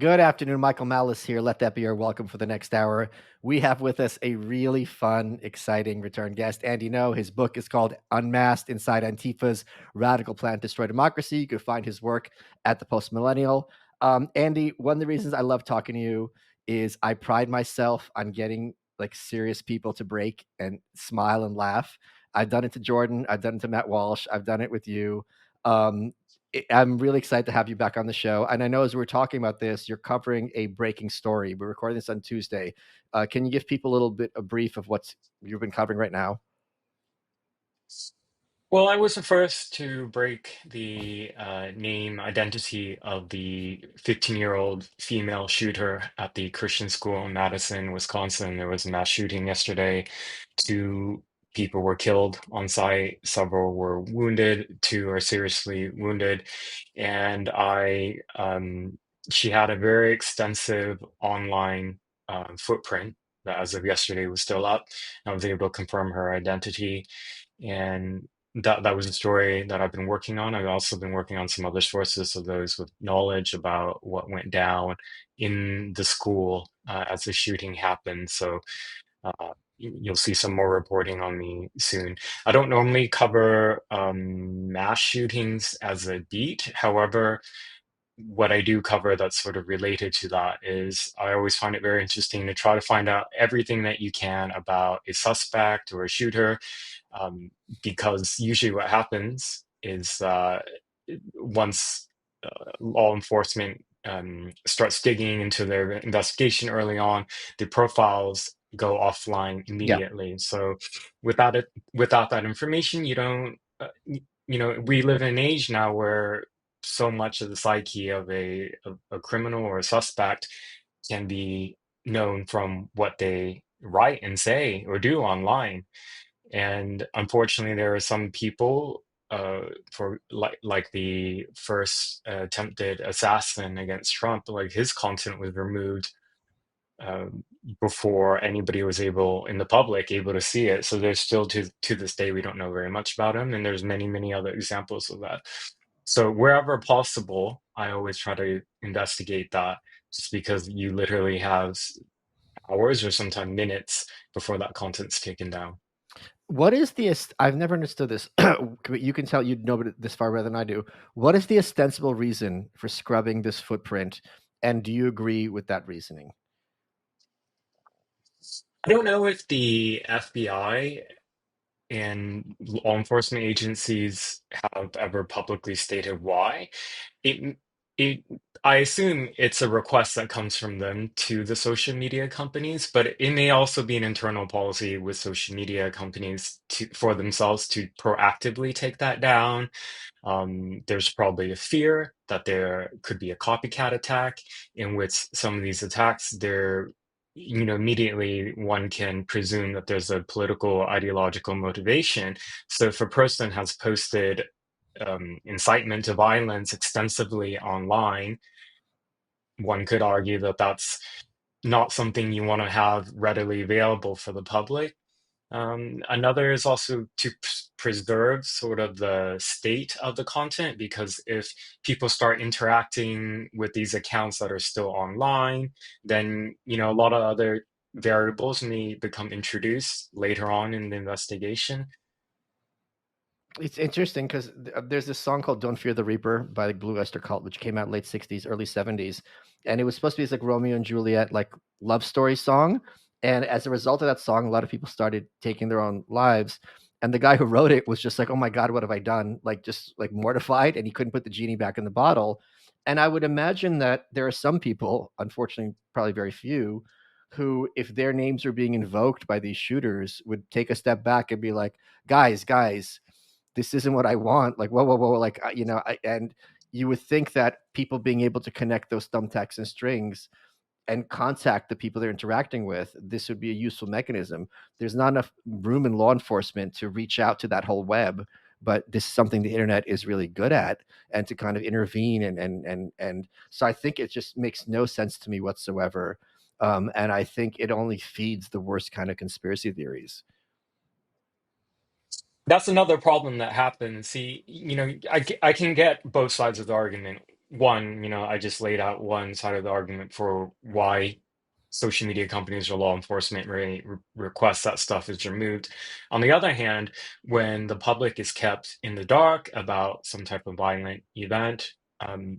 Good afternoon, Michael Malice here. Let that be our welcome for the next hour. We have with us a really fun, exciting return guest. Andy No, his book is called Unmasked Inside Antifa's Radical Plan to Destroy Democracy. You can find his work at the Post Millennial. Andy, one of the reasons I love talking to you is I pride myself on getting like serious people to break and smile and laugh. I've done it to Jordan. I've done it to Matt Walsh. I've done it with you. Um, I'm really excited to have you back on the show. And I know as we're talking about this, you're covering a breaking story. We're recording this on Tuesday. Can you give people a little bit a brief of what you've been covering right now? Well, I was the first to break the name identity of the 15-year-old female shooter at the Christian school in Madison, Wisconsin. There was a mass shooting yesterday. Two people were killed on site, several were wounded, two are seriously wounded. And she had a very extensive online footprint that as of yesterday was still up. I was able to confirm her identity. And that was a story that I've been working on. I've also been working on some other sources of those with knowledge about what went down in the school as the shooting happened. So you'll see some more reporting on me soon. I don't normally cover mass shootings as a beat. However, what I do cover that's sort of related to that is I always find it very interesting to try to find out everything that you can about a suspect or a shooter, um, because usually what happens is once law enforcement starts digging into their investigation early on, the profiles go offline Yeah. immediately. So without that information, you don't. We live in an age now where so much of the psyche of a criminal or a suspect can be known from what they write and say or do online. And unfortunately, there are some people, for like the first attempted assassin against Trump, like his content was removed before anybody was able in the public able to see it. So there's still to this day we don't know very much about him, and there's many other examples of that. So wherever possible, I always try to investigate that, just because you literally have hours or sometimes minutes before that content's taken down. What is the? I've never understood this. You can tell you know this far better than I do. What is the ostensible reason for scrubbing this footprint? And do you agree with that reasoning? I don't know if the FBI and law enforcement agencies have ever publicly stated why. It, it, I assume it's a request that comes from them to the social media companies, but it may also be an internal policy with social media companies for themselves to proactively take that down. There's probably a fear that there could be a copycat attack in which some of these attacks, immediately one can presume that there's a political ideological motivation. So if a person has posted incitement to violence extensively online, one could argue that that's not something you want to have readily available for the public. Another is also to preserve sort of the state of the content, because if people start interacting with these accounts that are still online, then a lot of other variables may become introduced later on in the investigation. It's interesting because there's this song called "Don't Fear the Reaper" by the Blue Oyster Cult, which came out late '60s, early '70s, and it was supposed to be this like Romeo and Juliet like love story song. And as a result of that song, a lot of people started taking their own lives. And the guy who wrote it was just like, "Oh my God, what have I done?" Like just like mortified, and he couldn't put the genie back in the bottle. And I would imagine that there are some people, unfortunately, probably very few, who, if their names are being invoked by these shooters, would take a step back and be like, guys, this isn't what I want. Like, whoa, like, and you would think that people being able to connect those thumbtacks and strings and contact the people they're interacting with, this would be a useful mechanism. There's not enough room in law enforcement to reach out to that whole web, but this is something the internet is really good at, and to kind of intervene and so I think it just makes no sense to me whatsoever. And I think it only feeds the worst kind of conspiracy theories. That's another problem that happens. See, I can get both sides of the argument. one, I just laid out one side of the argument for why social media companies or law enforcement request that stuff is removed. On the other hand, when the public is kept in the dark about some type of violent event,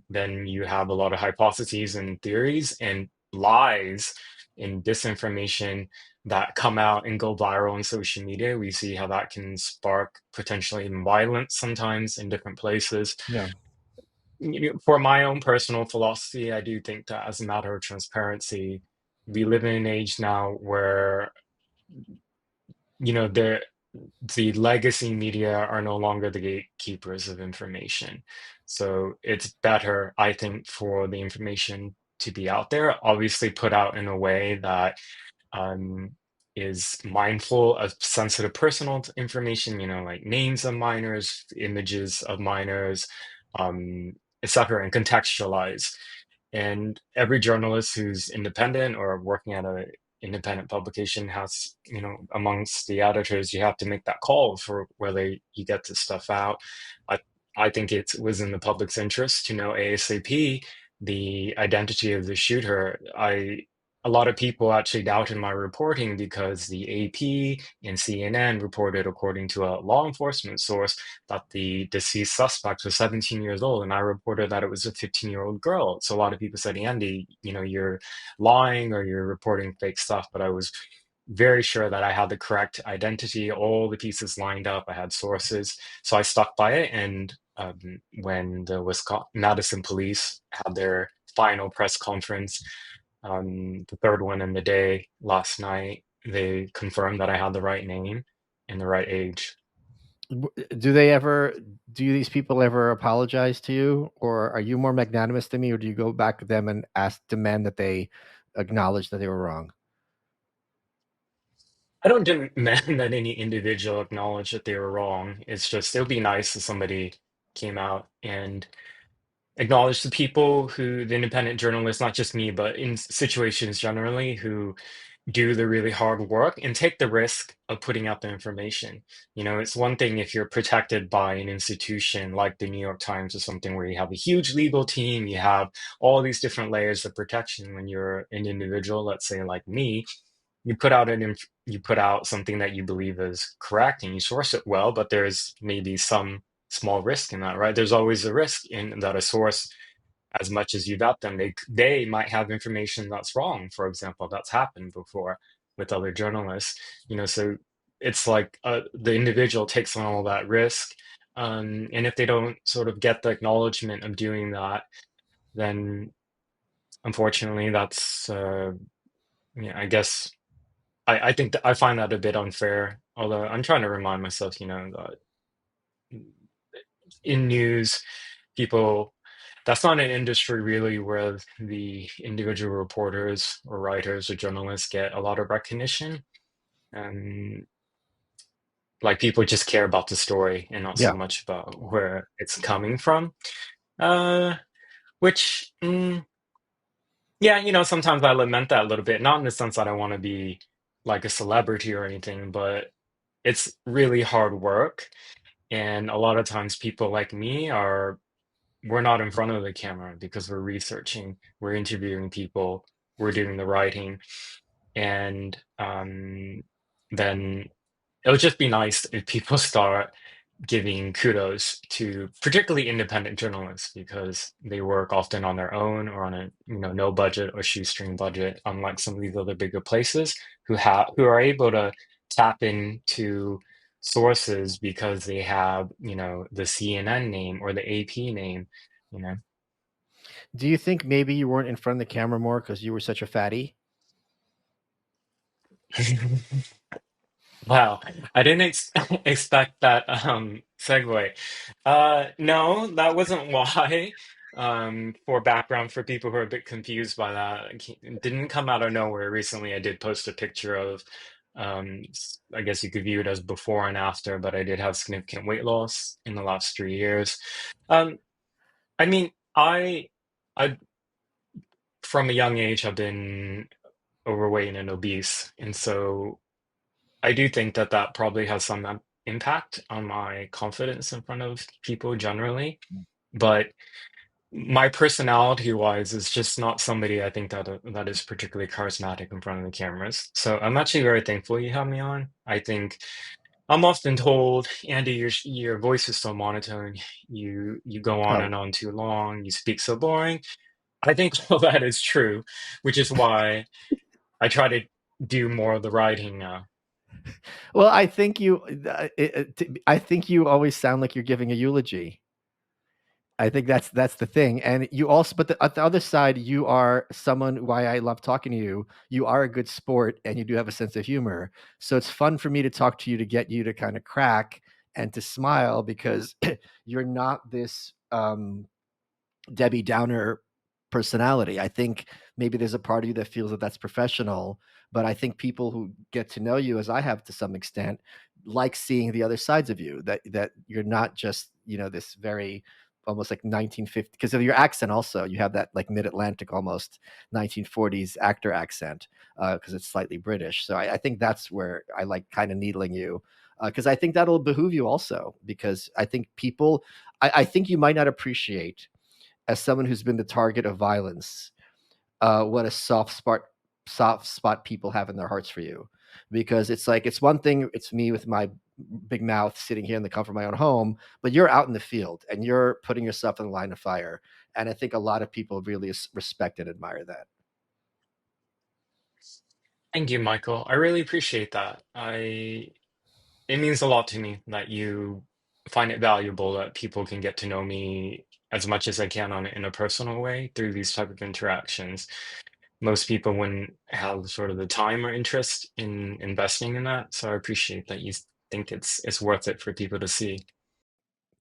then you have a lot of hypotheses and theories and lies and disinformation that come out and go viral on social media. We see how that can spark potentially even violence sometimes in different places. Yeah. For my own personal philosophy, I do think that as a matter of transparency, we live in an age now where, you know, the the legacy media are no longer the gatekeepers of information. So it's better, I think, for the information to be out there, obviously put out in a way that um, is mindful of sensitive personal information, like names of minors, images of minors, etc., and contextualize. And every journalist who's independent or working at a independent publication has, amongst the editors, you have to make that call for whether you get this stuff out. I I think it was in the public's interest to know ASAP the identity of the shooter. A lot of people actually doubted my reporting because the AP and CNN reported, according to a law enforcement source, that the deceased suspect was 17 years old, and I reported that it was a 15-year-old girl. So a lot of people said, Andy, you're lying or you're reporting fake stuff, but I was very sure that I had the correct identity, all the pieces lined up, I had sources, so I stuck by it. And when the Wisconsin Madison police had their final press conference, the third one in the day last night, they confirmed that I had the right name and the right age. Do they ever? Do these people ever apologize to you, or are you more magnanimous than me, or do you go back to them and demand that they acknowledge that they were wrong? I don't demand that any individual acknowledge that they were wrong. It's just, it would be nice if somebody came out and acknowledged the people who, the independent journalists, not just me, but in situations generally, who do the really hard work and take the risk of putting out the information. It's one thing if you're protected by an institution like the New York Times or something where you have a huge legal team, you have all these different layers of protection. When you're an individual, let's say like me, you put out something that you believe is correct and you source it well, but there's maybe some small risk in that, right? There's always a risk in that a source, as much as you vet them, they might have information that's wrong. For example, that's happened before with other journalists. So it's like the individual takes on all that risk, and if they don't sort of get the acknowledgement of doing that, then unfortunately, that's yeah. I guess I think that I find that a bit unfair. Although I'm trying to remind myself, that in news, people that's not an industry really where the individual reporters or writers or journalists get a lot of recognition. And like people just care about the story and not so Yeah. much about where it's coming from. Uh, which, yeah, sometimes I lament that a little bit, not in the sense that I want to be like a celebrity or anything, but it's really hard work. And a lot of times people like me we're not in front of the camera because we're researching, we're interviewing people, we're doing the writing, and then it would just be nice if people start giving kudos to particularly independent journalists because they work often on their own or on a no budget or shoestring budget, unlike some of these other bigger places who are able to tap into sources because they have the CNN name or the AP name, you know. Do you think maybe you weren't in front of the camera more because you were such a fatty? Wow, I didn't expect that segue. No, that wasn't why. For background, for people who are a bit confused by that, it didn't come out of nowhere. Recently, I did post a picture of, I guess you could view it as before and after, but I did have significant weight loss in the last 3 years. Um, I mean, I from a young age have been overweight and obese, and so I do think that that probably has some impact on my confidence in front of people generally. But my personality wise is just not somebody I think that is particularly charismatic in front of the cameras. So I'm actually very thankful you have me on. I think I'm often told, Andy, your voice is so monotone. You go on Oh, and on too long. You speak so boring. I think all that is true, which is why I try to do more of the writing now. well, I think I think you always sound like you're giving a eulogy. I think that's the thing, and you also, but at the other side, you are someone. Why I love talking to you. You are a good sport, and you do have a sense of humor. So it's fun for me to talk to you to get you to kind of crack and to smile because you're not this Debbie Downer personality. I think maybe there's a part of you that feels that that's professional, but I think people who get to know you, as I have to some extent, like seeing the other sides of you. That you're not just this very almost like 1950 because of your accent. Also, you have that like mid-Atlantic, almost 1940s actor accent because it's slightly British. So I think that's where I like kind of needling you because I think that'll behoove you also because I think people. I think you might not appreciate as someone who's been the target of violence, what a soft spot people have in their hearts for you. Because it's like it's one thing, it's me with my big mouth sitting here in the comfort of my own home, but you're out in the field and you're putting yourself in the line of fire. And I think a lot of people really respect and admire that. Thank you, Michael. I really appreciate that. It means a lot to me that you find it valuable that people can get to know me as much as I can in a personal way through these type of interactions. Most people wouldn't have sort of the time or interest in investing in that, so I appreciate that you think it's worth it for people to see.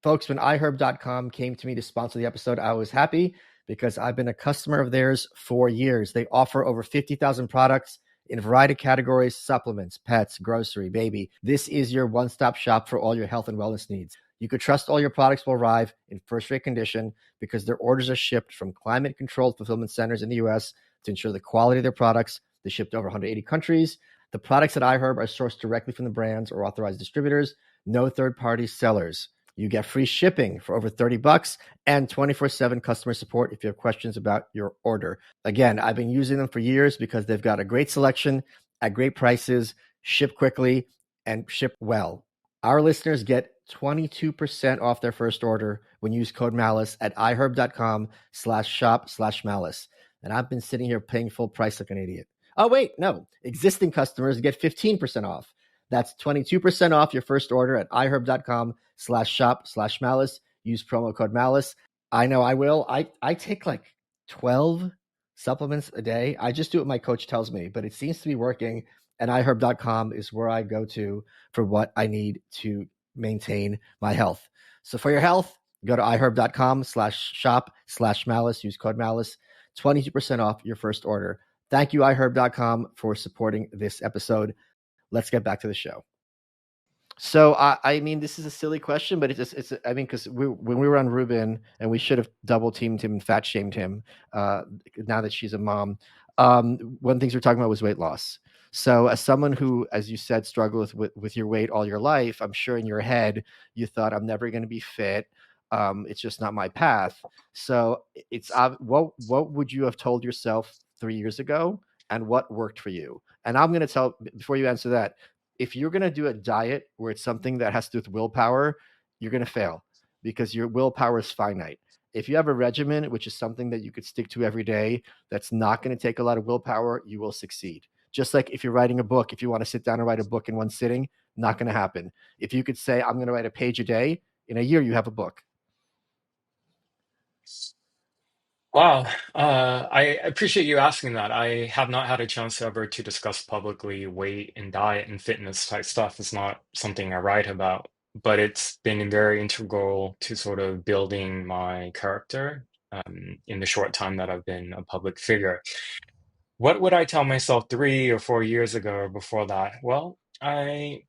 Folks, when iHerb.com came to me to sponsor the episode, I was happy because I've been a customer of theirs for years. They offer over 50,000 products in a variety of categories: supplements, pets, grocery, baby. This is your one stop shop for all your health and wellness needs. You could trust all your products will arrive in first rate condition because their orders are shipped from climate controlled fulfillment centers in the US to ensure the quality of their products. They ship to over 180 countries. The products at iHerb are sourced directly from the brands or authorized distributors, no third party sellers. You get free shipping for over $30 and 24/7 customer support if you have questions about your order. Again, I've been using them for years because they've got a great selection at great prices, ship quickly, and ship well. Our listeners get 22% off their first order when you use code Malice at iHerb.com/shop/Malice. And I've been sitting here paying full price like an idiot. Oh, wait, no. Existing customers get 15% off. That's 22% off your first order at iHerb.com/shop/Malice. Use promo code Malice. I know I will. I take like 12 supplements a day. I just do what my coach tells me, but it seems to be working. And iHerb.com is where I go to for what I need to maintain my health. So for your health, go to iHerb.com/shop/Malice. Use code Malice. 22% off your first order. Thank you, iHerb.com, for supporting this episode. Let's get back to the show. So I mean, this is a silly question, but I mean, because when we were on Ruben, and we should have double teamed him and fat shamed him. Uh, Now that she's a mom, one of the things we're talking about was weight loss. So as someone who, as you said, struggled with your weight all your life, I'm sure in your head you thought, I'm never going to be fit. It's just not my path. So it's what would you have told yourself 3 years ago, and what worked for you? And I'm going to tell before you answer that, if you're going to do a diet where it's something that has to do with willpower, you're going to fail because your willpower is finite. If you have a regimen, which is something that you could stick to every day, that's not going to take a lot of willpower, you will succeed. Just like if you're writing a book, if you want to sit down and write a book in one sitting, not going to happen. If you could say, I'm going to write a page a day, in a year, you have a book. Wow, I appreciate you asking that. I have not had a chance ever to discuss publicly weight and diet and fitness type stuff. It's not something I write about, but it's been very integral to sort of building my character in the short time that I've been a public figure. What would I tell myself 3 or 4 years ago or before that? Well, I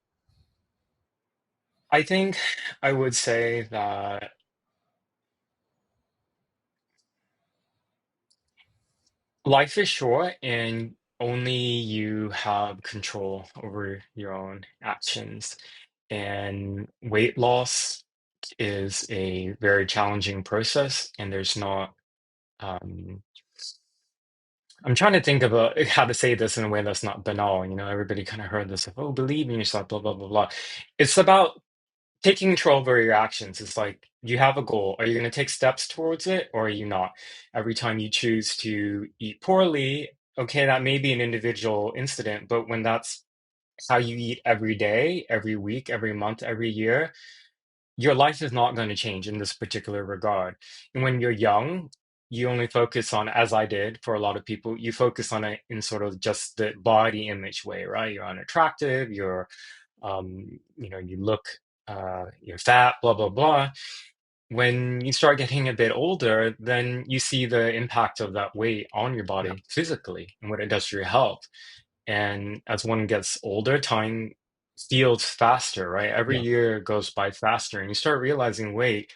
think I would say that life is short and only you have control over your own actions. And weight loss is a very challenging process, and there's not. Um, I'm trying to think of how to say this in a way that's not banal. Everybody kind of heard this of, oh, believe in yourself, blah, blah, blah, blah. It's about taking control over your actions. It's like you have a goal. Are you going to take steps towards it or are you not? Every time you choose to eat poorly, okay, that may be an individual incident, but when that's how you eat every day, every week, every month, every year, your life is not going to change in this particular regard. And when you're young, you only focus on, as I did for a lot of people, you focus on it in sort of just the body image way, right? You're unattractive, you look, you're fat, blah, blah, blah. When you start getting a bit older, then you see the impact of that weight on your Yeah. body physically and what it does for your health. And as one gets older, time feels faster, right? Every Yeah. year goes by faster, and you start realizing, wait,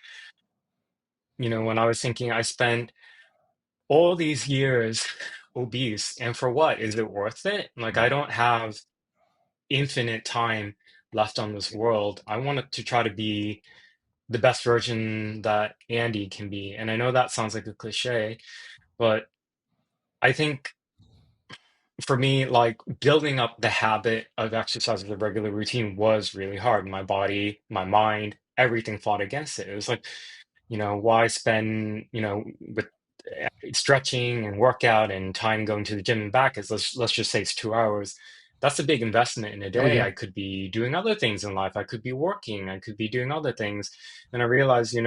when I was thinking I spent all these years obese, and for what? Is it worth it? Like, I Right. don't have infinite time left on this world. I wanted to try to be the best version that Andy can be. And I know that sounds like a cliche, but I think for me, like building up the habit of exercise as a regular routine was really hard. My body, my mind, everything fought against it. It was like, why spend, with stretching and workout and time going to the gym and back is let's just say it's 2 hours. That's a big investment in a Oh day. yeah. I could be doing other things in life. I could be working. I could be doing other things. And I realized,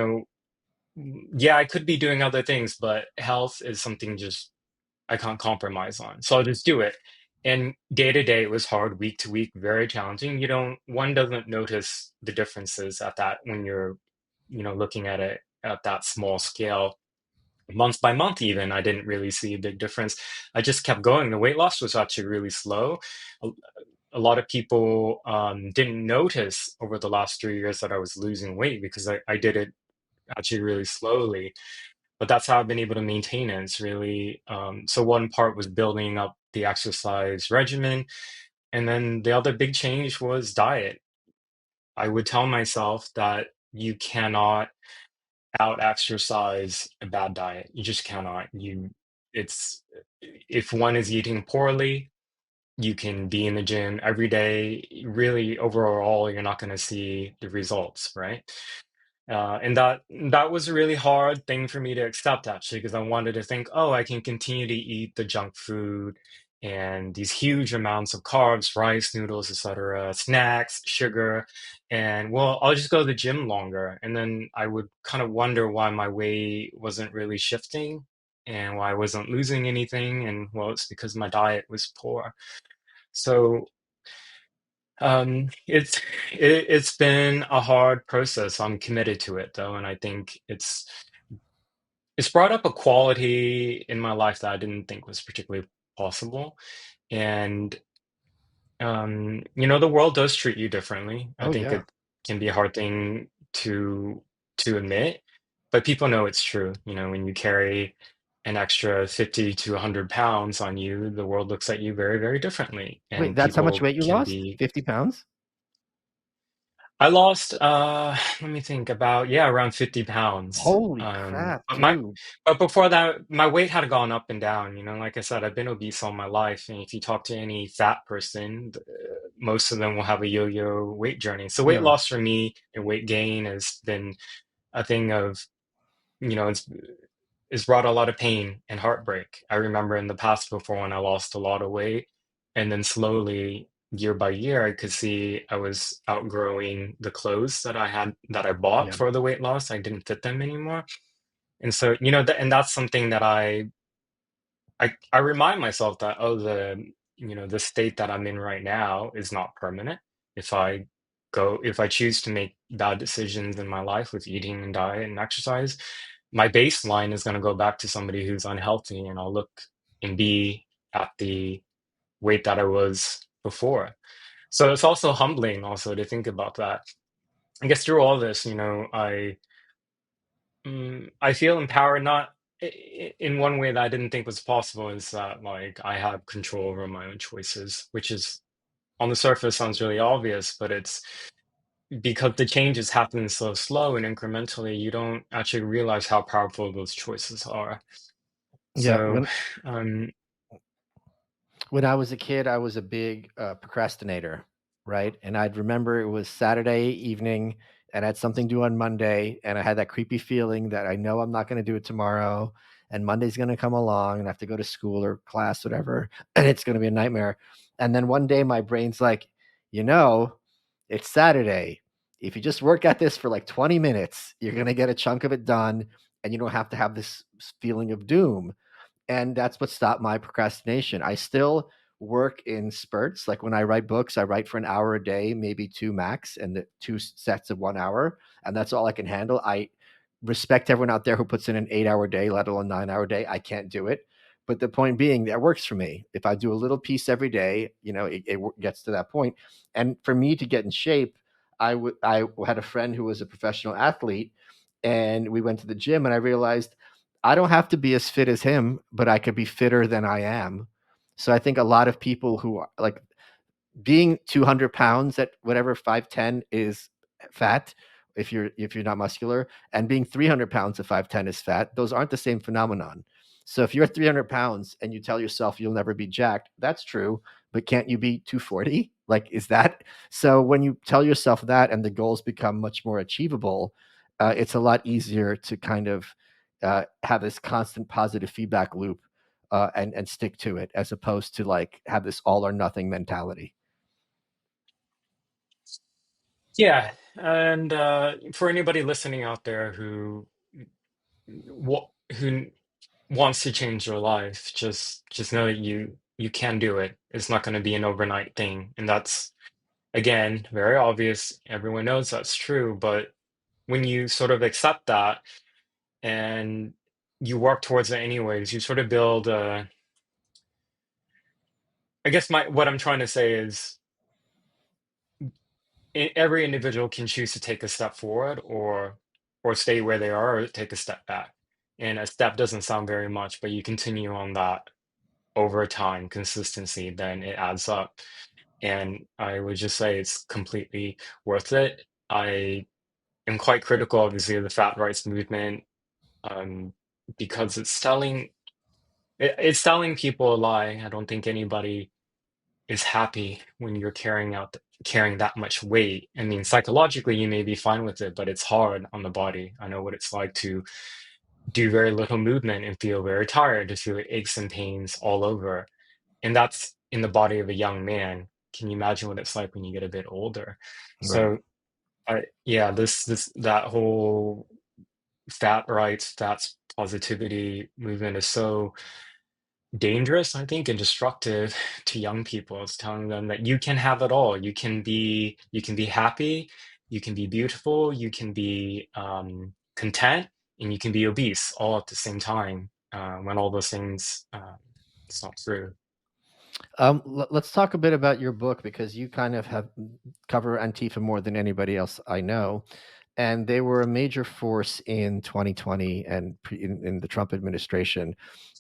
yeah, I could be doing other things, but health is something just I can't compromise on. So I'll just do it. And day to day, it was hard. Week to week, very challenging. One doesn't notice the differences at that when you're, looking at it at that small scale. Month by month, even, I didn't really see a big difference. I just kept going. The weight loss was actually really slow. A, a lot of people didn't notice over the last 3 years that I was losing weight because I did it actually really slowly, but that's how I've been able to maintain it. It's really so one part was building up the exercise regimen, and then the other big change was diet. I would tell myself that you cannot out exercise a bad diet. You just cannot. It's if one is eating poorly, you can be in the gym every day. Really, overall, you're not going to see the results, right? And that was a really hard thing for me to accept, actually, because I wanted to think, oh, I can continue to eat the junk food and these huge amounts of carbs, rice, noodles, etc., snacks, sugar, and well, I'll just go to the gym longer. And then I would kind of wonder why my weight wasn't really shifting and why I wasn't losing anything. And well, it's because my diet was poor. So it's been a hard process. I'm committed to it though, and I think it's brought up a quality in my life that I didn't think was particularly possible. And the world does treat you differently. I Oh think yeah. it can be a hard thing to admit, but people know it's true. When you carry an extra 50 to 100 pounds on you, the world looks at you very, very differently, Wait, and that's how much people weight you can lost? be 50 pounds? I lost, let me think, about, yeah, around 50 pounds. Holy crap, But dude. before that, my weight had gone up and down. Like I said, I've been obese all my life, and if you talk to any fat person, most of them will have a yo-yo weight journey. So weight Yeah. loss for me and weight gain has been a thing of, it's brought a lot of pain and heartbreak. I remember in the past before when I lost a lot of weight, and then slowly, year by year, I could see I was outgrowing the clothes that I bought Yeah. for the weight loss. I didn't fit them anymore. And so, and that's something that I remind myself that, oh, the state that I'm in right now is not permanent. If I choose to make bad decisions in my life with eating and diet and exercise, my baseline is going to go back to somebody who's unhealthy, and I'll look and be at the weight that I was before. So it's also humbling also to think about that. I guess through all this, I feel empowered, not in one way that I didn't think was possible, is that like I have control over my own choices, which is on the surface sounds really obvious, but because the changes happen so slow and incrementally, you don't actually realize how powerful those choices are. Yeah, So, um, when I was a kid, I was a big procrastinator, right? And I'd remember it was Saturday evening and I had something due on Monday, and I had that creepy feeling that I know I'm not going to do it tomorrow, and Monday's going to come along, and I have to go to school or class, whatever, and it's going to be a nightmare. And then one day, my brain's like, you know, it's Saturday. If you just work at this for like 20 minutes, you're going to get a chunk of it done, and you don't have to have this feeling of doom. And that's what stopped my procrastination. I still work in spurts. Like when I write books, I write for an hour a day, maybe two max, and the two sets of 1 hour, and that's all I can handle. I respect everyone out there who puts in an 8 hour day, let alone 9 hour day. I can't do it. But the point being, that works for me. If I do a little piece every day, it gets to that point. And for me to get in shape, I had a friend who was a professional athlete, and we went to the gym, and I realized I don't have to be as fit as him, but I could be fitter than I am. So I think a lot of people who are like being 200 pounds at whatever 5'10" is fat if you're not muscular, and being 300 pounds at 5'10" is fat. Those aren't the same phenomenon. So if you're 300 pounds and you tell yourself you'll never be jacked, that's true, but can't you be 240? Like, is that so? When you tell yourself that and the goals become much more achievable, it's a lot easier to kind of have this constant positive feedback loop, and stick to it, as opposed to like have this all or nothing mentality. yeah. And for anybody listening out there who wants to change their life, just know that you can do it. It's not going to be an overnight thing, and that's again very obvious. Everyone knows that's true, but when you sort of accept that and you work towards it anyways, you sort of build. I guess my what I'm trying to say is every individual can choose to take a step forward or stay where they are or take a step back. And a step doesn't sound very much, but you continue on that over time, consistency, then it adds up. And I would just say it's completely worth it. I am quite critical, obviously, of the fat rights movement, um, because it's telling people a lie. I don't think anybody is happy when you're carrying that much weight. I mean, psychologically, you may be fine with it, but it's hard on the body. I know what it's like to do very little movement and feel very tired, to feel aches and pains all over. And that's in the body of a young man. Can you imagine what it's like when you get a bit older? Right. So, yeah, this that whole fat rights, fat positivity movement is so dangerous, I think, and destructive to young people. It's telling them that you can have it all. You can be happy, you can be beautiful, you can be content, and you can be obese all at the same time. When all those things, it's not true. Let's talk a bit about your book, because you kind of have cover Antifa more than anybody else I know, and they were a major force in 2020 and in the Trump administration,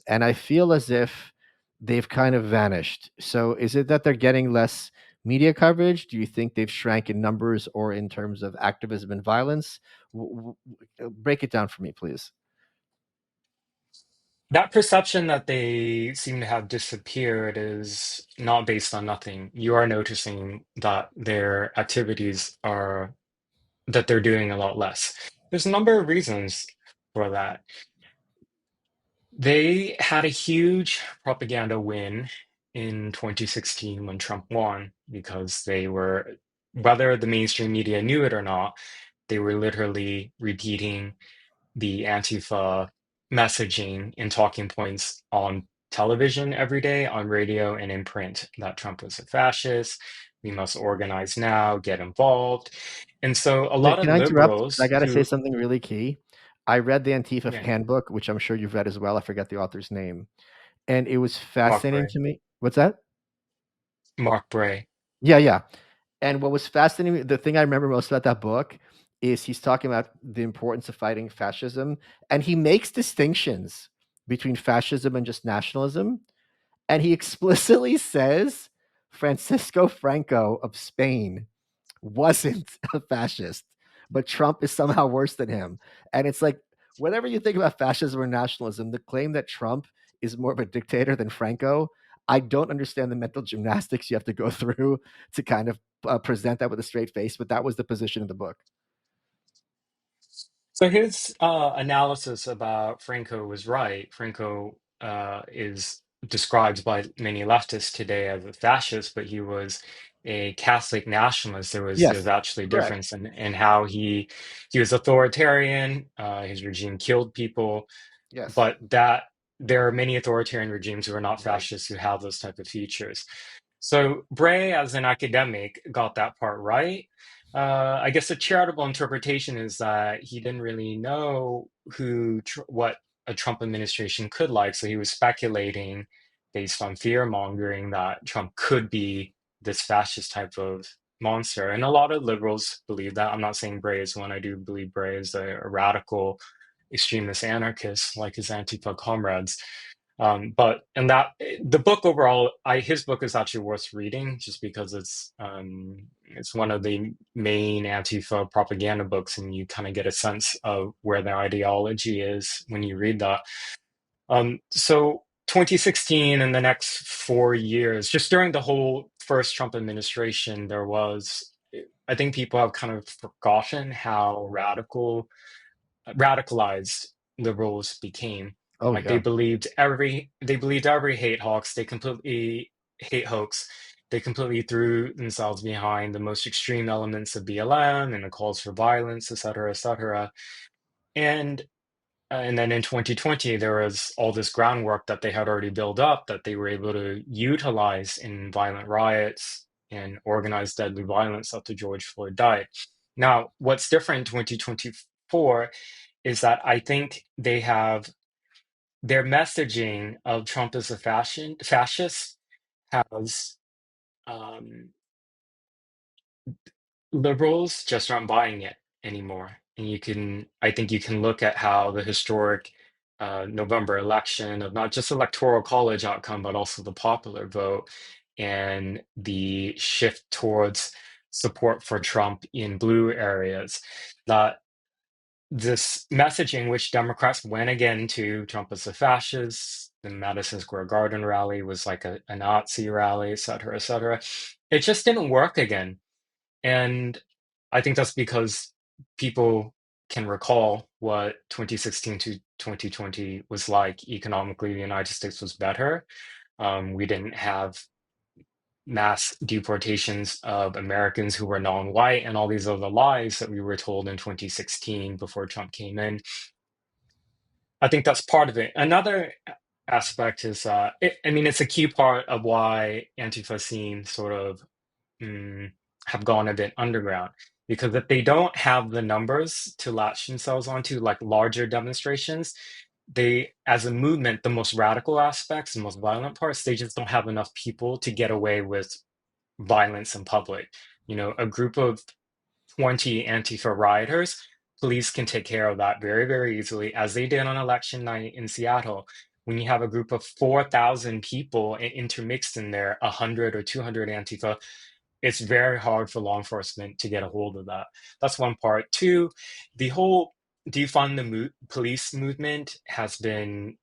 and I feel as if they've kind of vanished. So, is it that they're getting less media coverage? Do you think they've shrank in numbers or in terms of activism and violence? Break it down for me, please. That perception that they seem to have disappeared is not based on nothing. You are noticing that their activities are that they're doing a lot less. There's a number of reasons for that. They had a huge propaganda win in 2016 when Trump won because whether the mainstream media knew it or not, they were literally repeating the Antifa messaging and talking points on television every day, on radio, and in print that Trump was a fascist. We must organize now, get involved. And so a lot Wait, of can I interrupt? 'Cause I liberals gotta say who, something really key. I read the Antifa yeah, handbook, which I'm sure you've read as well. I forget the author's name, and it was Mark fascinating Bray, to me. What's that? Mark Bray. Yeah, yeah. And what was fascinating, the thing I remember most about that book is he's talking about the importance of fighting fascism, and he makes distinctions between fascism and just nationalism. And he explicitly says Francisco Franco of Spain. wasn't a fascist, but Trump is somehow worse than him. And it's like, whenever you think about fascism or nationalism, the claim that Trump is more of a dictator than Franco, I don't understand the mental gymnastics you have to go through to kind of present that with a straight face. But that was the position in the book. So his analysis about Franco was right. Franco is described by many leftists today as a fascist, but he was a Catholic nationalist. There's Yes, actually a correct. difference in how he was authoritarian. His regime killed people, Yes, but that there are many authoritarian regimes who are not right. fascists who have those type of features. So Bray, as an academic, got that part right. I guess a charitable interpretation is that he didn't really know what a Trump administration could like, so he was speculating based on fear mongering that Trump could be this fascist type of monster. And a lot of liberals believe that. I'm not saying Bray is one. I do believe Bray is a radical extremist anarchist like his Antifa comrades. But and that the book overall, his book is actually worth reading just because it's one of the main Antifa propaganda books, and you kind of get a sense of where their ideology is when you read that. So 2016 and the next 4 years, just during the whole first Trump administration, I think people have kind of forgotten how radicalized liberals became. Oh Like yeah. they believed every hate hoax. They completely threw themselves behind the most extreme elements of BLM and the calls for violence, et cetera, et cetera. And and then in 2020, there was all this groundwork that they had already built up that they were able to utilize in violent riots and organized deadly violence after George Floyd died. Now, what's different in 2024 is that I think they have their messaging of Trump as a fascist has um, liberals just aren't buying it anymore. And I think you can look at how the historic November election of not just electoral college outcome, but also the popular vote and the shift towards support for Trump in blue areas, that this messaging, which Democrats went again to Trump as a fascist, the Madison Square Garden rally was like a Nazi rally, et cetera, et cetera. It just didn't work again. And I think that's because people can recall what 2016 to 2020 was like economically. The United States was better. We didn't have mass deportations of Americans who were non-white and all these other lies that we were told in 2016 before Trump came in. I think that's part of it. Another aspect is, I mean, it's a key part of why Antifa seems sort of mm, have gone a bit underground. Because if they don't have the numbers to latch themselves onto, like larger demonstrations, as a movement, the most radical aspects, the most violent parts, they just don't have enough people to get away with violence in public. A group of 20 Antifa rioters, police can take care of that very, very easily, as they did on election night in Seattle. When you have a group of 4,000 people intermixed in there, 100 or 200 Antifa, it's very hard for law enforcement to get a hold of that. That's one part. Two, the whole defund the police movement has been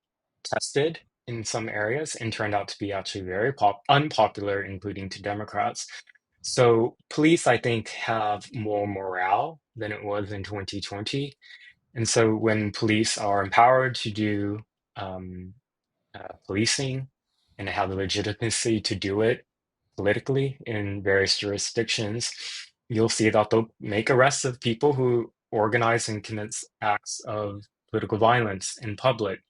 tested in some areas and turned out to be actually very unpopular, including to Democrats. So police, I think, have more morale than it was in 2020. And so when police are empowered to do um, policing and have the legitimacy to do it politically in various jurisdictions, you'll see that they'll make arrests of people who organize and commit acts of political violence in public.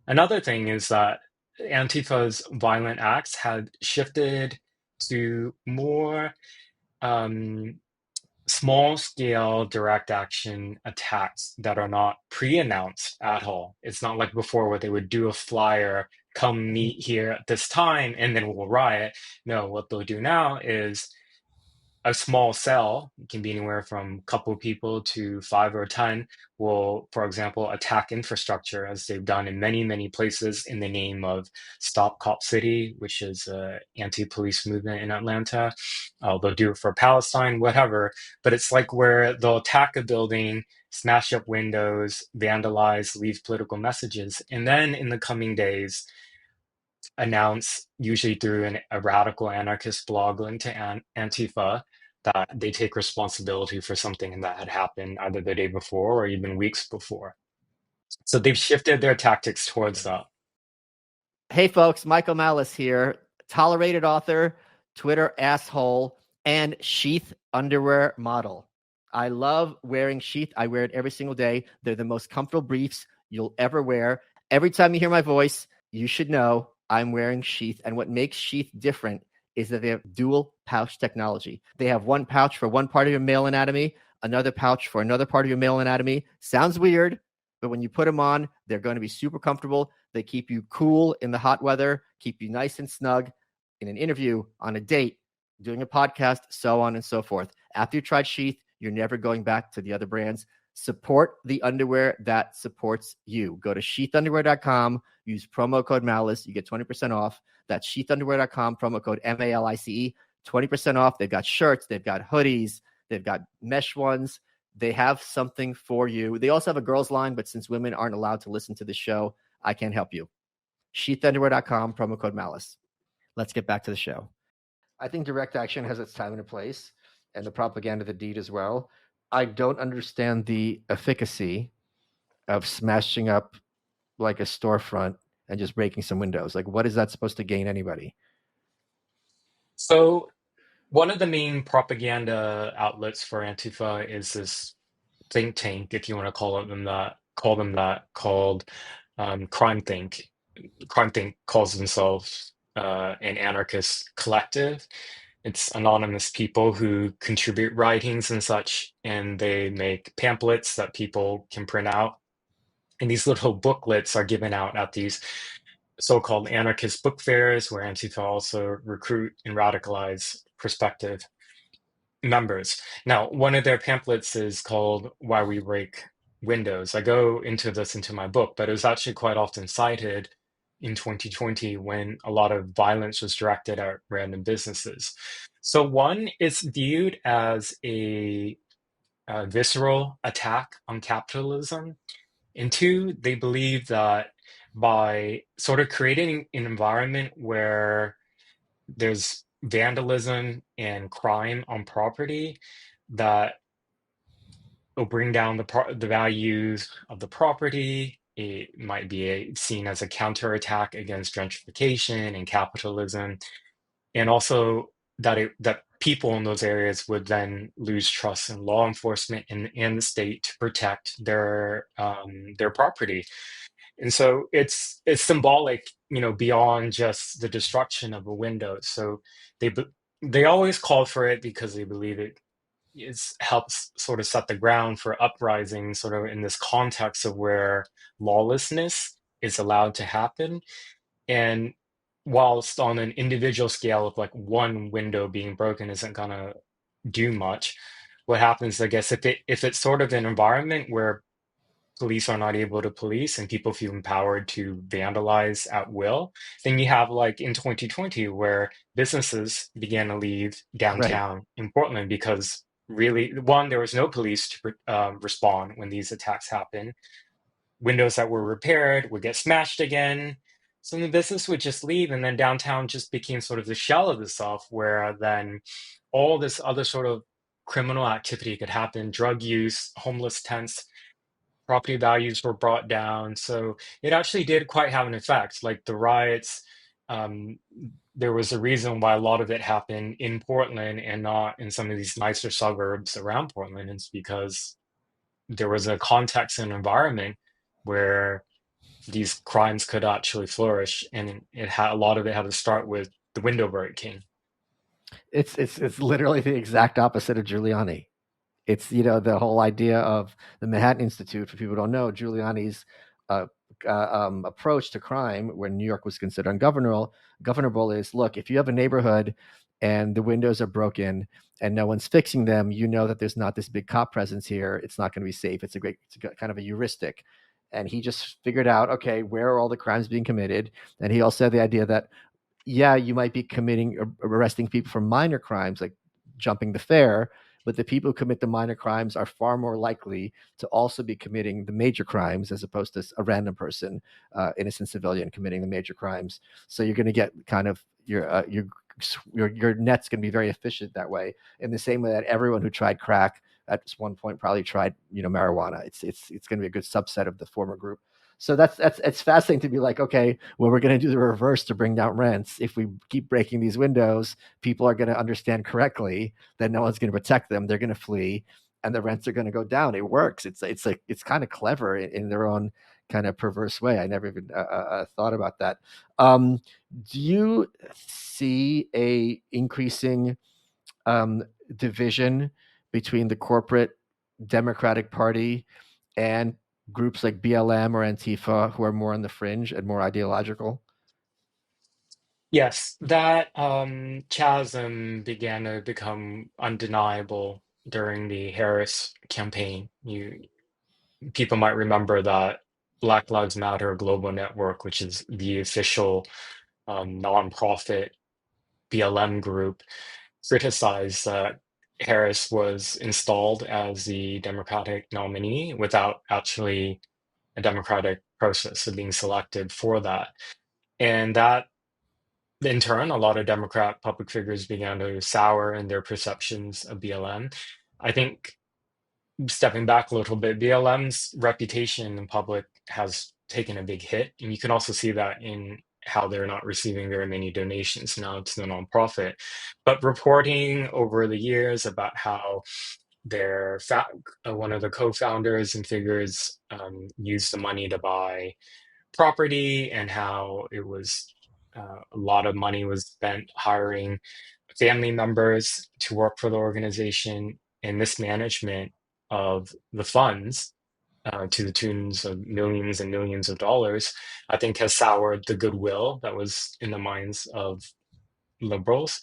Another thing is that Antifa's violent acts had shifted to more um, small scale direct action attacks that are not pre-announced at all. It's not like before where they would do a flyer, come meet here at this time, and then we'll riot. No, what they'll do now is a small cell, it can be anywhere from a couple of people to 5 or 10, will, for example, attack infrastructure as they've done in many, many places in the name of Stop Cop City, which is an anti-police movement in Atlanta. They'll do it for Palestine, whatever. But it's like where they'll attack a building, smash up windows, vandalize, leave political messages, and then in the coming days, announce, usually through a radical anarchist blog linked to Antifa, that they take responsibility for something that had happened either the day before or even weeks before. So they've shifted their tactics towards that. Hey, folks, Michael Malice here, tolerated author, Twitter asshole, and sheath underwear model. I love wearing sheath. I wear it every single day. They're the most comfortable briefs you'll ever wear. Every time you hear my voice, you should know I'm wearing sheath. And what makes sheath different is that they have dual pouch technology. They have one pouch for one part of your male anatomy, another pouch for another part of your male anatomy. Sounds weird, but when you put them on, they're going to be super comfortable. They keep you cool in the hot weather, keep you nice and snug in an interview, on a date, doing a podcast, so on and so forth. After you tried sheath, you're never going back to the other brands. Support the underwear that supports you. Go to sheathunderwear.com, use promo code Malice. You get 20% off. That's sheathunderwear.com, promo code MALICE, 20% off. They've got shirts, they've got hoodies, they've got mesh ones. They have something for you. They also have a girls line, but since women aren't allowed to listen to the show, I can't help you. Sheathunderwear.com, promo code Malice. Let's get back to the show. I think direct action has its time and a place, and the propaganda, the deed as well. I don't understand the efficacy of smashing up like a storefront and just breaking some windows. Like, what is that supposed to gain anybody? So one of the main propaganda outlets for Antifa is this think tank, if you want to call them that, called Crime Think. Crime Think calls themselves an anarchist collective. It's anonymous people who contribute writings and such, and they make pamphlets that people can print out. And these little booklets are given out at these so-called anarchist book fairs, where Antifa also recruit and radicalize prospective members. Now, one of their pamphlets is called Why We Break Windows. I go into this into my book, but it was actually quite often cited in 2020 when a lot of violence was directed at random businesses. So one, it's viewed as a visceral attack on capitalism. And two, they believe that by sort of creating an environment where there's vandalism and crime on property, that will bring down the values of the property. It might be seen as a counterattack against gentrification and capitalism, and also that people in those areas would then lose trust in law enforcement and the state to protect their property. And so it's symbolic, beyond just the destruction of a window. So they be- they always call for it because they believe it helps sort of set the ground for uprising, sort of in this context of where lawlessness is allowed to happen. And whilst on an individual scale of like one window being broken isn't gonna do much, what happens, I guess, if it's sort of an environment where police are not able to police and people feel empowered to vandalize at will, then you have, like in 2020, where businesses began to leave Right. downtown in Portland because really, one, there was no police to respond when these attacks happened. Windows that were repaired would get smashed again. So the business would just leave, and then downtown just became sort of the shell of itself, where then all this other sort of criminal activity could happen, drug use, homeless tents, property values were brought down. So it actually did quite have an effect. Like the riots, um, there was a reason why a lot of it happened in Portland and not in some of these nicer suburbs around Portland. It's because there was a context and environment where these crimes could actually flourish, and it had a lot of it had to start with the window breaking. It's literally the exact opposite of Giuliani. It's the whole idea of the Manhattan Institute. For people who don't know, Giuliani's approach to crime when New York was considered ungovernable is, look, if you have a neighborhood and the windows are broken and no one's fixing them, you know that there's not this big cop presence here. It's not going to be safe. It's a kind of a heuristic. And he just figured out, okay, where are all the crimes being committed? And he also had the idea that, yeah, you might be arresting people for minor crimes like jumping the fare, but the people who commit the minor crimes are far more likely to also be committing the major crimes as opposed to a random person, innocent civilian committing the major crimes. So you're going to get kind of your net's going to be very efficient that way. In the same way that everyone who tried crack at one point probably tried marijuana. It's going to be a good subset of the former group. So that's it's fascinating to be like, okay, well, we're going to do the reverse to bring down rents. If we keep breaking these windows, people are going to understand correctly that no one's going to protect them. They're going to flee, and the rents are going to go down. It works. It's like it's kind of clever in their own kind of perverse way. I never even thought about that. Um, do you see a increasing um, division between the corporate Democratic Party and groups like BLM or Antifa who are more on the fringe and more ideological? Yes, that chasm began to become undeniable during the Harris campaign. People might remember that Black Lives Matter Global Network, which is the official nonprofit BLM group, criticized that Harris was installed as the Democratic nominee without actually a democratic process of being selected for that. And that, in turn, a lot of Democrat public figures began to sour in their perceptions of BLM. I think, stepping back a little bit, BLM's reputation in public has taken a big hit. And you can also see that in how they're not receiving very many donations now to the nonprofit. But reporting over the years about how one of the co-founders and figures used the money to buy property, and how it was a lot of money was spent hiring family members to work for the organization, and mismanagement of the funds to the tunes of millions and millions of dollars, I think has soured the goodwill that was in the minds of liberals.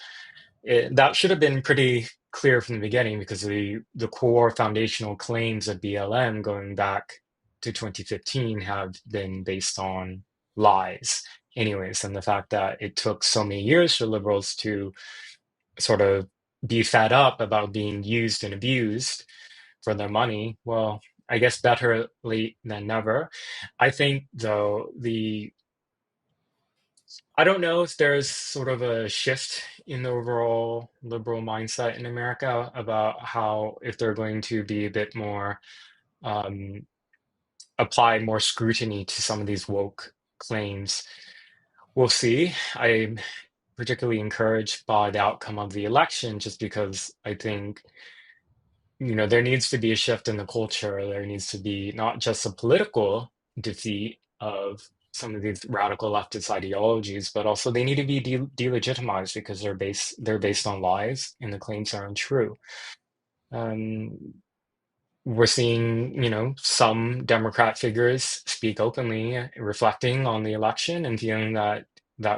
That should have been pretty clear from the beginning, because the core foundational claims of BLM going back to 2015 have been based on lies anyways. And the fact that it took so many years for liberals to sort of be fed up about being used and abused for their money, well, I guess better late than never. I think, though, I don't know if there's sort of a shift in the overall liberal mindset in America about how, if they're going to be a bit more, um, apply more scrutiny to some of these woke claims. We'll see. I'm particularly encouraged by the outcome of the election, just because I think, there needs to be a shift in the culture. There needs to be not just a political defeat of some of these radical leftist ideologies, but also they need to be delegitimized, because they're based on lies and the claims are untrue. Um, we're seeing, some Democrat figures speak openly, reflecting on the election and feeling that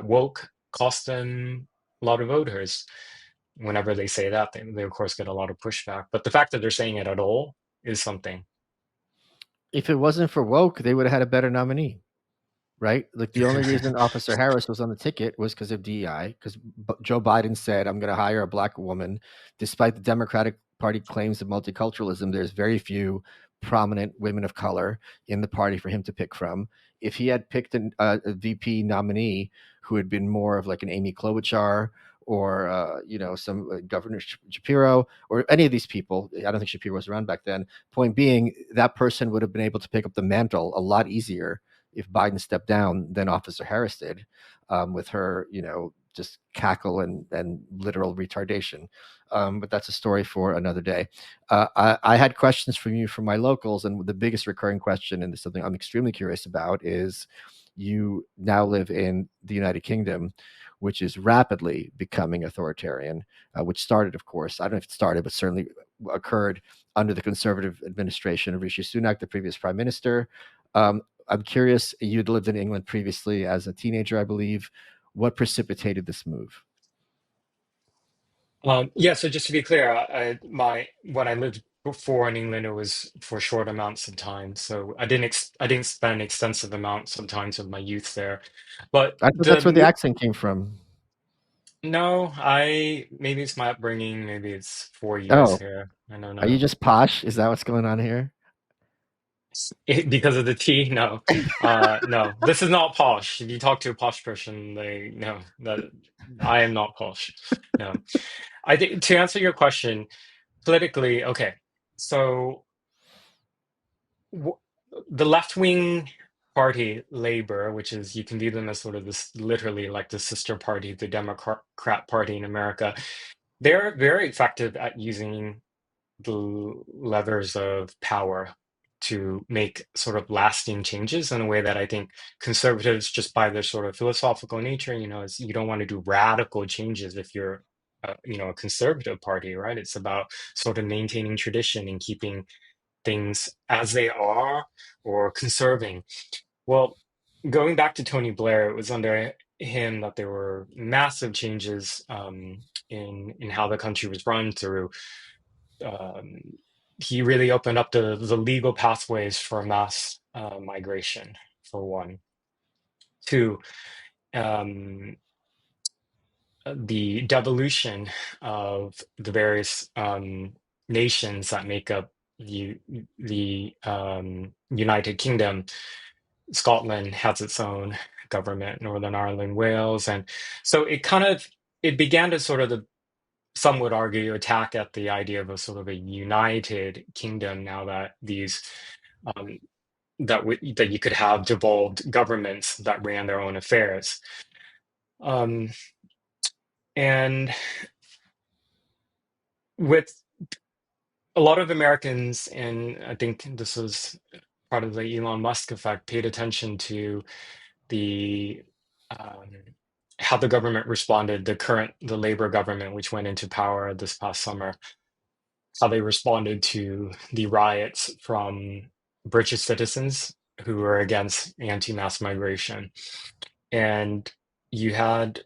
woke cost them a lot of voters. Whenever they say that, they of course get a lot of pushback. But the fact that they're saying it at all is something. If it wasn't for woke, they would have had a better nominee. Right? Like the only reason Officer Harris was on the ticket was because of DEI, because Joe Biden said, I'm going to hire a black woman. Despite the Democratic Party claims of multiculturalism, there's very few prominent women of color in the party for him to pick from. If he had picked a VP nominee who had been more of like an Amy Klobuchar or some Governor Shapiro or any of these people, I don't think Shapiro was around back then. Point being, that person would have been able to pick up the mantle a lot easier if Biden stepped down than Officer Harris did, with her, just cackle and literal retardation. But that's a story for another day. I had questions from you from my locals, and the biggest recurring question, and something I'm extremely curious about, is you now live in the United Kingdom, which is rapidly becoming authoritarian, which started, of course, I don't know if it started, but certainly occurred under the conservative administration of Rishi Sunak, the previous prime minister. Um, I'm curious. You'd lived in England previously as a teenager, I believe. What precipitated this move? Yeah, so just to be clear, my when I lived before in England, it was for short amounts of time. So I didn't spend extensive amounts of times of my youth there. But I thought that's where the accent came from. no, I maybe it's my upbringing, maybe it's 4 years Oh, here. I don't are you know. just posh? Is that what's going on here? Because of the tea? No. No. This is not posh. If you talk to a posh person, they no, that I am not posh. No. I think to answer your question, politically, okay. So w the left-wing party, Labor, which is you can view them as sort of this literally like the sister party, the Democrat Party in America, they're very effective at using the levers of power to make sort of lasting changes in a way that I think conservatives, just by their sort of philosophical nature, is you don't want to do radical changes if you're, a conservative party, right? It's about sort of maintaining tradition and keeping things as they are or conserving. Well, going back to Tony Blair, it was under him that there were massive changes in how the country was run through um, he really opened up the legal pathways for mass migration, for one. Two, um, the devolution of the various nations that make up the United Kingdom. Scotland has its own government, Northern Ireland, Wales, and so it began to sort of some would argue attack at the idea of a sort of a united kingdom now that these um, that you could have devolved governments that ran their own affairs. Um, and with a lot of Americans, and I think this was part of the Elon Musk effect, paid attention to the um, how the government responded, the Labor government, which went into power this past summer, how they responded to the riots from British citizens who were against anti-mass migration. And you had,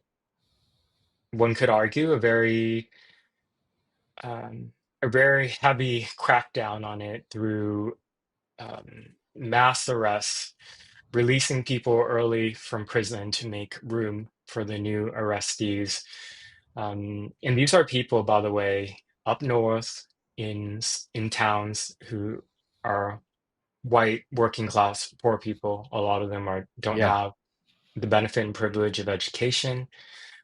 one could argue, um, a very heavy crackdown on it through mass arrests, releasing people early from prison to make room for the new arrestees. And these are people, by the way, up north in towns who are white, working class, poor people. A lot of them don't Yeah, have the benefit and privilege of education,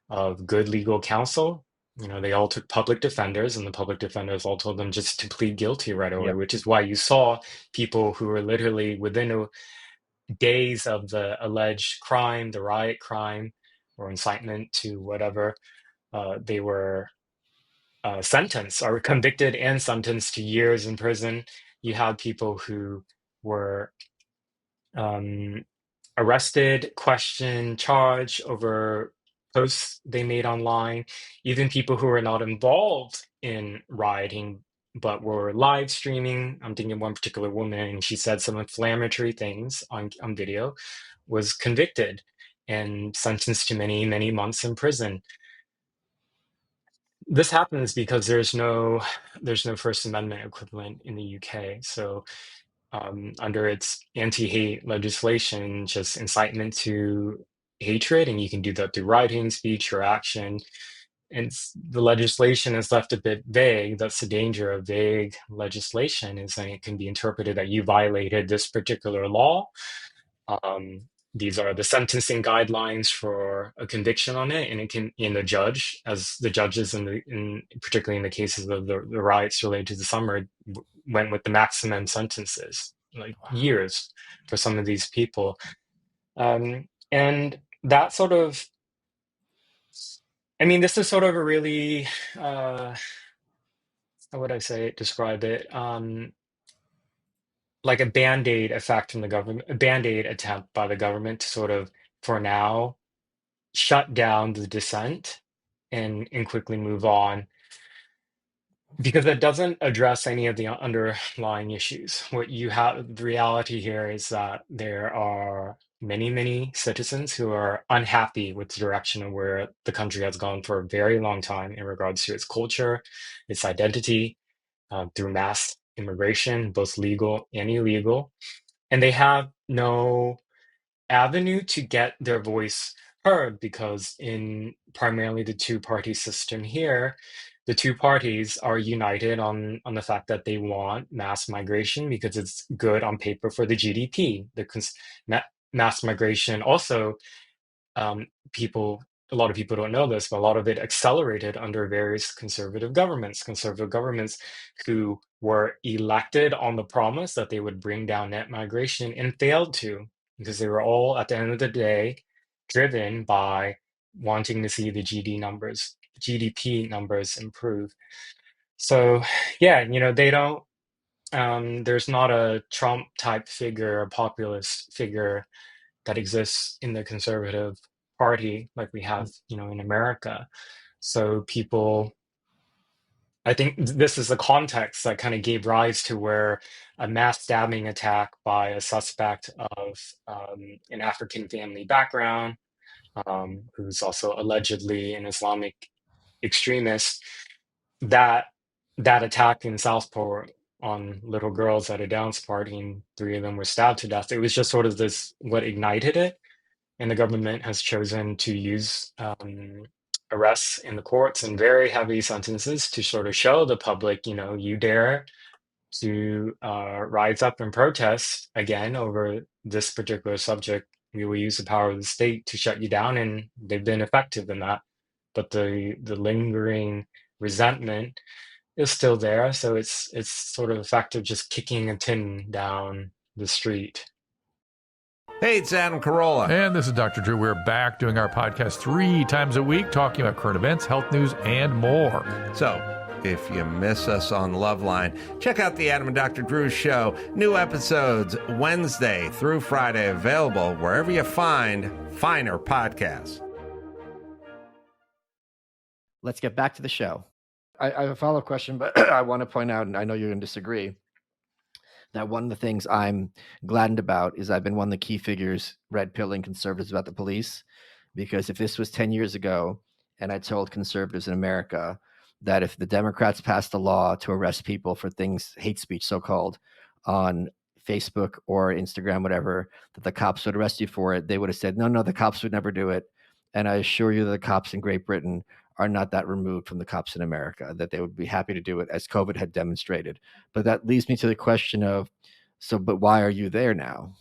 of good legal counsel. They all took public defenders, and the public defenders all told them just to plead guilty right away, yep. which is why you saw people who were literally within days of the alleged crime, the riot crime, or incitement to whatever, they were sentenced or convicted and sentenced to years in prison. You had people who were um, arrested, questioned, charged over posts they made online, even people who were not involved in rioting but were live streaming. I'm thinking one particular woman, and she said some inflammatory things on video, was convicted and sentenced to many, many months in prison. This happens because there's no First Amendment equivalent in the UK. So under its anti-hate legislation, just incitement to hatred, and you can do that through writing, speech, or action. And the legislation is left a bit vague. That's the danger of vague legislation, is that it can be interpreted that you violated this particular law. Um, these are the sentencing guidelines for a conviction on it, and it can, in the judge, as the judges in particularly in the cases of the riots related to the summer, went with the maximum sentences, like years, for some of these people. And that sort of, I mean, this is sort of a really, how would I say it, describe it? Like a band-aid effect from the government, a band-aid attempt by the government to sort of, for now, shut down the dissent and quickly move on. because it doesn't address any of the underlying issues. What you have, the reality here is that there are many, many citizens who are unhappy with the direction of where the country has gone for a very long time in regards to its culture, its identity, through mass immigration, both legal and illegal. And they have no avenue to get their voice heard because in primarily the two-party system here, the two parties are united on the fact that they want mass migration because it's good on paper for the GDP. Ma Mass migration also, people, a lot of people don't know this, but a lot of it accelerated under various conservative governments who were elected on the promise that they would bring down net migration and failed to, because they were all, at the end of the day, driven by wanting to see the GDP numbers improve. So, yeah, they don't, there's not a Trump type figure, a populist figure that exists in the conservative party like we have, in America. So people, I think this is the context that kind of gave rise to where a mass stabbing attack by a suspect of an African family background, who's also allegedly an Islamic extremist, that that attack in Southport on little girls at a dance party, and three of them were stabbed to death. It was just sort of this what ignited it, and the government has chosen to use arrests in the courts and very heavy sentences to sort of show the public, you dare to rise up and protest again over this particular subject, we will use the power of the state to shut you down, and they've been effective in that. But the lingering resentment is still there, so it's sort of effective just kicking a tin down the street. Hey, it's Adam Carolla. And this is Dr. Drew. We're back doing our podcast 3 times a week, talking about current events, health news, and more. So, if you miss us on Loveline, check out the Adam and Dr. Drew Show. New episodes Wednesday through Friday, available wherever you find finer podcasts. Let's get back to the show. I have a follow-up question, but I want to point out, and I know you're going to disagree, that one of the things I'm gladdened about is I've been one of the key figures red pilling conservatives about the police, because if this was 10 years ago and I told conservatives in America that if the Democrats passed a law to arrest people for things, hate speech so-called, on Facebook or Instagram, whatever, that the cops would arrest you for it, they would have said, no, the cops would never do it. And I assure you that the cops in Great Britain are not that removed from the cops in America, that they would be happy to do it, as COVID had demonstrated. But that leads me to the question of, but why are you there now?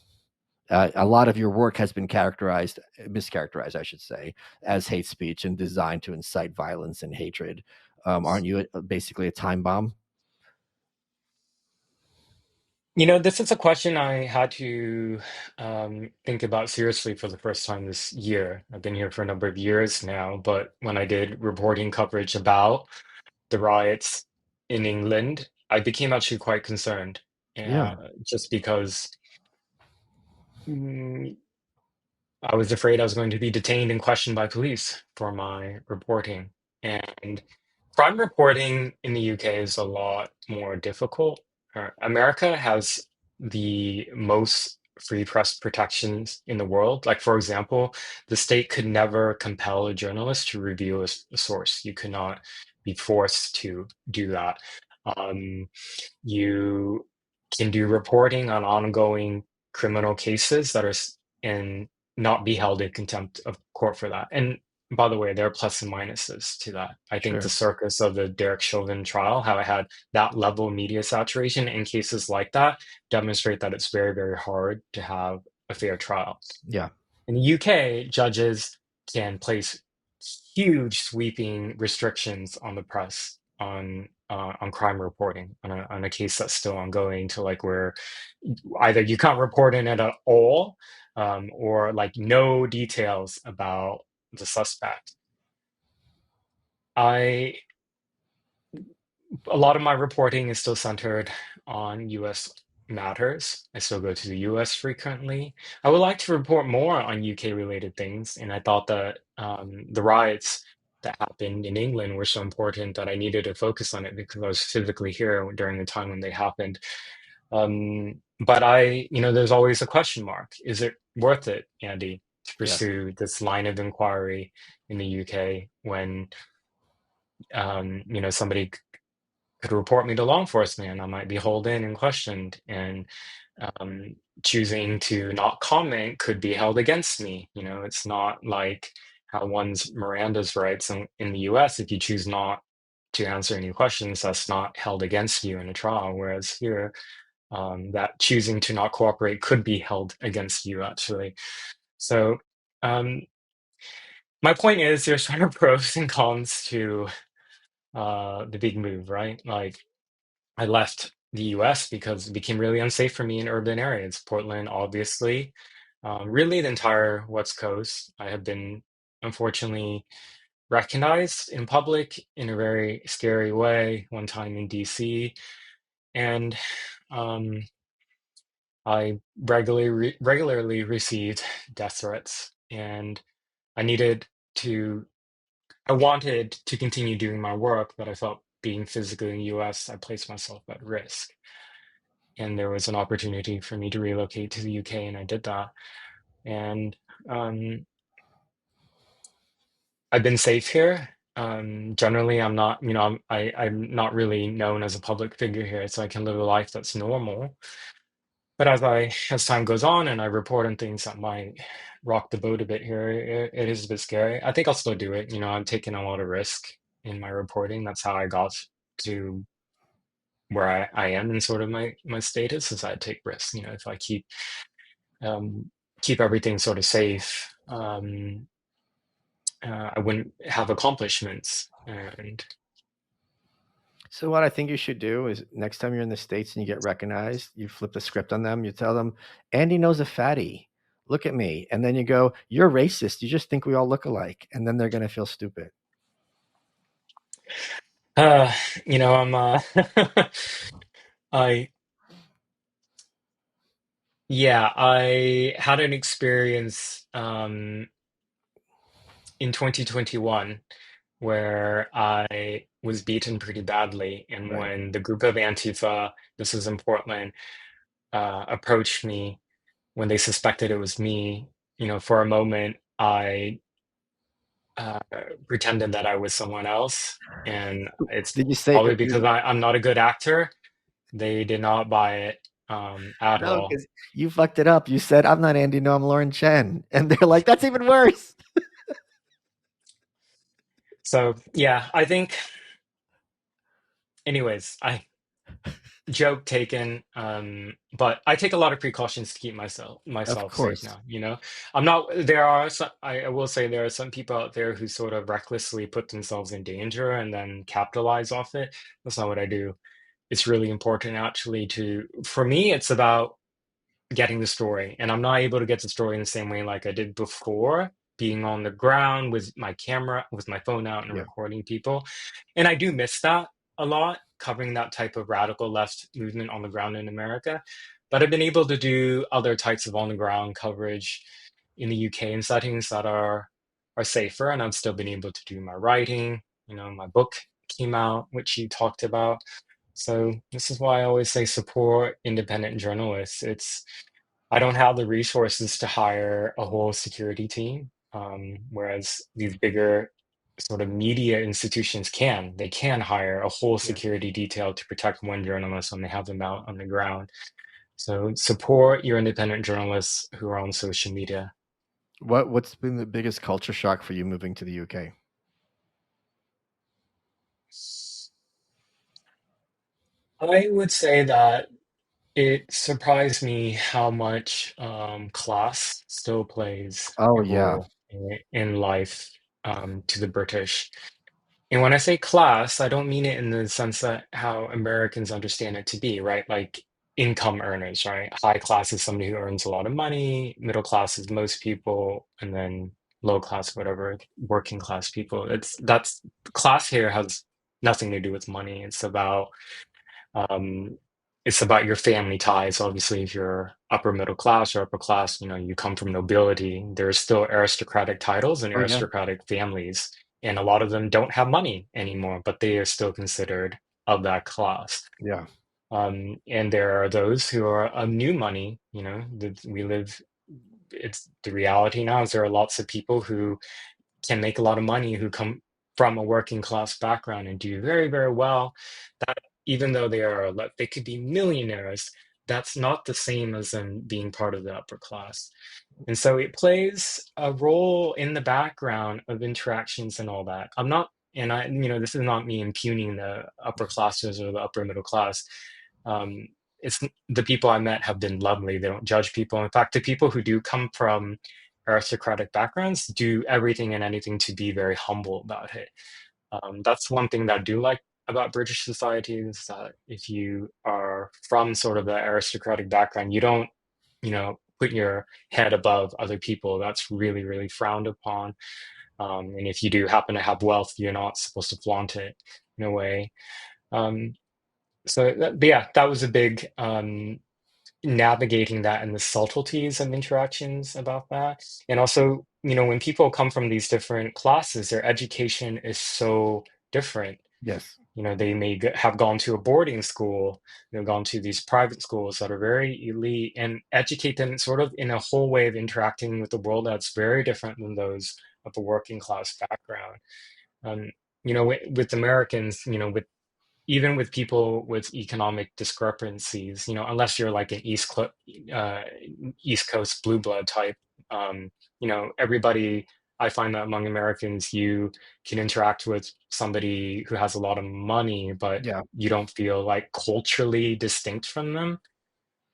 A lot of your work has been mischaracterized, I should say, as hate speech and designed to incite violence and hatred. Aren't you basically a time bomb? This is a question I had to think about seriously for the first time this year. I've been here for a number of years now, but when I did reporting coverage about the riots in England, I became actually quite concerned, Yeah, just because mm, I was afraid I was going to be detained and questioned by police for my reporting. And crime reporting in the UK is a lot more difficult. America has the most free press protections in the world. Like, for example, the state could never compel a journalist to reveal a source. You could not be forced to do that. Um, you can do reporting on ongoing criminal cases that are and not be held in contempt of court for that. And by the way, there are plus and minuses to that. I think the sure. circus of the Derek Chauvin trial, how it had that level of media saturation in cases like that, demonstrate that it's very, very hard to have a fair trial. Yeah, In the UK, judges can place huge sweeping restrictions on the press on crime reporting on a case that's still ongoing, to like where either you can't report in it at all, or like no details about the suspect. I A lot of my reporting is still centered on US matters. I still go to the US frequently. I would like to report more on UK related things, and I thought that the riots that happened in England were so important that I needed to focus on it because I was physically here during the time when they happened. But there's always a question mark. Is it worth it, Andy, to Yes. pursue this line of inquiry in the UK when, somebody could report me to law enforcement and I might be hauled in and questioned, and choosing to not comment could be held against me. It's not like how one's Miranda's rights in the US. If you choose not to answer any questions, that's not held against you in a trial. Whereas here, that choosing to not cooperate could be held against you, actually. So, um, my point is, there's sort of pros and cons to the big move, right? Like, I left the US because it became really unsafe for me in urban areas. Portland, obviously, really the entire West Coast. I have been, unfortunately, recognized in public in a very scary way, one time in DC. And um, I regularly received death threats, and I needed to, I wanted to continue doing my work, but I felt being physically in the US, I placed myself at risk. And there was an opportunity for me to relocate to the UK, and I did that. And um, I've been safe here. Generally, I'm not, I'm not really known as a public figure here, so I can live a life that's normal. But as time goes on and I report on things that might rock the boat a bit here, it is a bit scary. I think I'll still do it. I'm taking a lot of risk in my reporting. That's how I got to where I am in sort of my status, is I take risks. If I um, keep everything sort of safe, I wouldn't have accomplishments. And So what I think you should do is next time you're in the States and you get recognized, you flip the script on them. You tell them, Andy knows a fatty. Look at me. And then you go, you're racist. You just think we all look alike. And then they're going to feel stupid. I'm I yeah, I had an experience in 2021 where I was beaten pretty badly, and Right. when the group of Antifa, this was in Portland, approached me when they suspected it was me, for a moment I uh, pretended that I was someone else, and it's Did you say, probably because I'm not a good actor. They did not buy it at no, all. because you fucked it up. You said, I'm not Andy. No, I'm Lauren Chen. And they're like, that's even worse. So yeah, I think. Anyways, I joke taken, but I take a lot of precautions to keep myself Of safe course. now. I'm not. There are some. I will say there are some people out there who sort of recklessly put themselves in danger and then capitalize off it. That's not what I do. It's really important, actually, for me, it's about getting the story. And I'm not able to get the story in the same way like I did before, being on the ground with my camera, with my phone out and Yeah. recording people. And I do miss that a lot, covering that type of radical left movement on the ground in America. But I've been able to do other types of on the ground coverage in the UK in settings that are safer, and I've still been able to do my writing. My book came out, which you talked about. So this is why I always say support independent journalists. I don't have the resources to hire a whole security team, whereas these bigger sort of media institutions can. They can hire a whole Yeah. security detail to protect one journalist when they have them out on the ground. So support your independent journalists who are on social media. What's been the biggest culture shock for you moving to the UK? I would say that it surprised me how much class still plays Oh a yeah. role in life to the British. And when I say class, I don't mean it in the sense that how Americans understand it to be, right? Like income earners, right? High class is somebody who earns a lot of money, middle class is most people, and then low class, whatever, working class people. That's class here has nothing to do with money. Um, it's about your family ties. Obviously, if you're upper middle class or upper class, you come from nobility. There's still aristocratic titles and Oh yeah. aristocratic families And a lot of them don't have money anymore, but they are still considered of that class. Yeah. And there are those who are of new money. It's the reality now is there are lots of people who can make a lot of money who come from a working class background and do very, very well. That even though they could be millionaires, that's not the same as them being part of the upper class. And so it plays a role in the background of interactions and all that. This is not me impugning the upper classes or the upper middle class. It's the people I met have been lovely. They don't judge people. In fact, the people who do come from aristocratic backgrounds do everything and anything to be very humble about it. That's one thing that I do like about British society is that if you are from sort of the aristocratic background, you don't, put your head above other people. That's really, really frowned upon. And if you do happen to have wealth, you're not supposed to flaunt it in a way. That was a big navigating that and the subtleties of interactions about that. And also, when people come from these different classes, their education is so different. Yes. They may have gone to a boarding school, they've gone to these private schools that are very elite and educate them sort of in a whole way of interacting with the world that's very different than those of a working class background. With Americans, even with people with economic discrepancies, unless you're like an East Coast blue blood type, everybody, I find that among Americans, you can interact with somebody who has a lot of money, but Yeah. you don't feel like culturally distinct from them.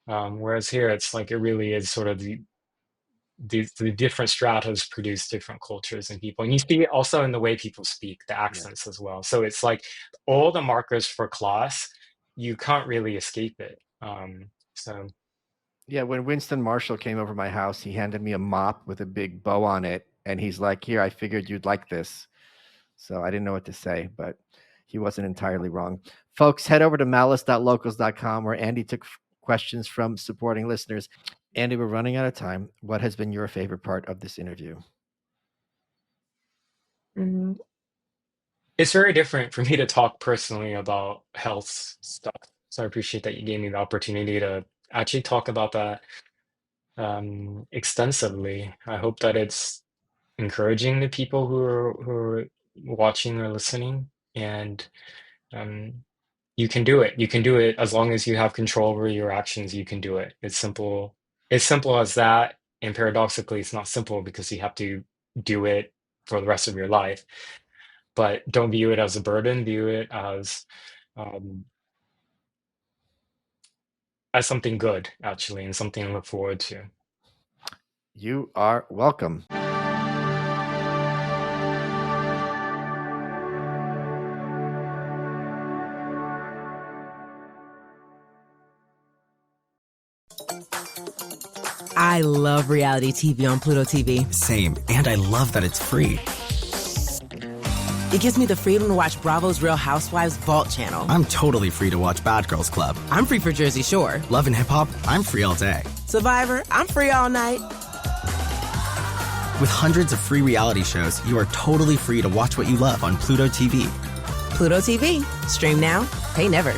Whereas here, it's like it really is sort of the different stratas produce different cultures and people, and you see it also in the way people speak, the accents as well. So it's like all the markers for class, you can't really escape it. Yeah, when Winston Marshall came over my house, he handed me a mop with a big bow on it, and he's like, "Here, I figured you'd like this." So I didn't know what to say, but he wasn't entirely wrong. Folks, head over to malice.locals.com where Andy took questions from supporting listeners. Andy, we're running out of time. What has been your favorite part of this interview? It's very different for me to talk personally about health stuff. So I appreciate that you gave me the opportunity to actually talk about that extensively. I hope that it's encouraging the people who are watching or listening, and you can do it. You can do it as long as you have control over your actions. You can do it. It's simple. It's simple as that. And paradoxically, it's not simple because you have to do it for the rest of your life. But don't view it as a burden. View it as something good, actually, and something to look forward to. You are welcome. I love reality TV on Pluto TV. Same, and I love that it's free. It gives me the freedom to watch Bravo's Real Housewives Vault channel. I'm totally free to watch Bad Girls Club. I'm free for Jersey Shore. Love and Hip Hop, I'm free all day. Survivor, I'm free all night. With hundreds of free reality shows, you are totally free to watch what you love on Pluto TV. Pluto TV. Stream now, pay never.